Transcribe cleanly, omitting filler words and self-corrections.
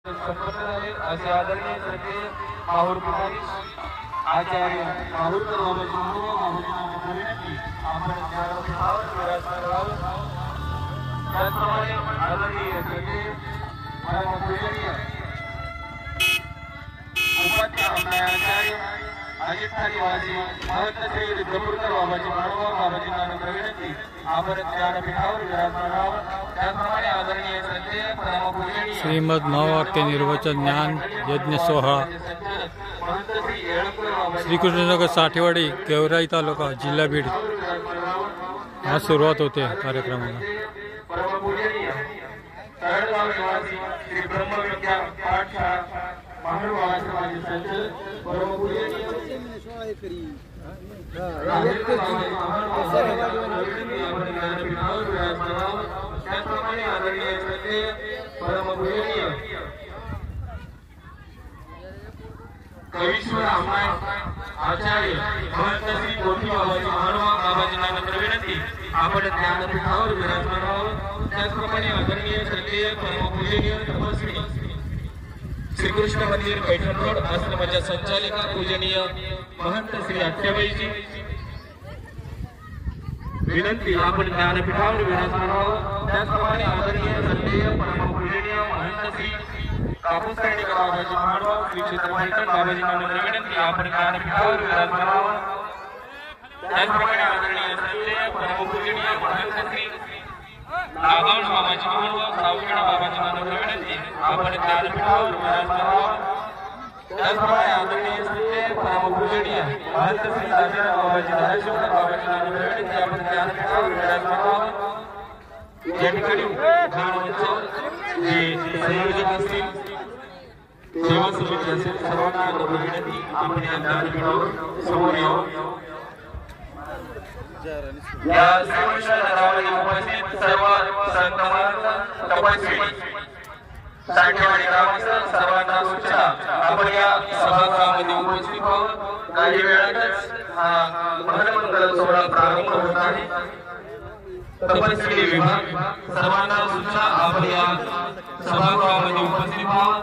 संपन्न झाले असे आदरणीय श्रद्धेय माहूर पीठाधीश आचार्य माहूरकर बाबाजी महाराज विनंती आपण ज्ञानपीठावर विराजमान व्हावं। त्याचप्रमाणे आदरणीय श्रद्धेय परमपूजनीय उपाध्याय आचार्य अजित खालीवासी महंत श्री रुद्रपूरकर बाबाजी महाराज बाबाजींना नम्र विनंती आपण ज्ञानपीठावर विराजमान व्हावं। त्याचप्रमाणे आदरणीय श्रद्धेय परमपूजनीय श्रीमद महावाक्य निर्वचन ज्ञान यज्ञ सोहळा श्रीकृष्णनगर साठेवाडी गेवराई तालुका जिल्हा बीड आज सुरुवात होते कार्यक्रमाला। कवीश्वर आचार्य महंत श्री गोठी बाबाजी महाराज बाबाजींना नम्र विनंती आपण ज्ञानपीठावर विराजमान व्हावं। त्याचप्रमाणे आदरणीय श्रद्धेय परमपूजनीय तपस्वी श्रीकृष्ण मंदिर पैठण रोड आश्रमाच्या संचालिका पूजनीय महंत श्री आत्याबाईजी विनंती आपण ज्ञानपीठावर विराजमान व्हावं। त्याचप्रमाणे आदरणीय श्रद्धेय परमपूजनीय महंत श्री कापूस सैनिक बाबाजी महाराज श्री क्षेत्र पैठण बाबाजींना नम्र विनंती आपण ज्ञानपीठावर विराजमान व्हावं। त्याचप्रमाणे आदरणीय श्रद्धेय परमपूजनीय महंत श्री नागावण बाबाजी महाराज सावखेडा बाबाजींना नम्र विनंती आपण ज्ञानपीठावर विराजमान व्हावं। त्याचप्रमाणे आदरणीय श्रद्धेय परमपूजनीय महंत श्री राजाराम बाबाजी धाराशिवकर बाबाजींना नम्र विनंती आपण ज्ञानपीठावर विराजमान व्हावं। या ठिकाणी ज्ञानोत्सव जे संयोजक असतील सेवा समिती असेल सर्वांना नम्र विनंती आपण या ज्ञानपीठावर समोर यावं। या सेवेसाठी उपस्थित सर्व संत महंत तपस्वी साठेवाडी ग्रामस्थ सर्वांना सूचना आपण या सभागृहामध्ये उपस्थित व्हावं। काही वेळातच हा महामंगल सोहळा प्रारंभ होत आहे। तपस्वी विभाग सर्वांना सूचना आपण या सभागृहामध्ये उपस्थित व्हावं।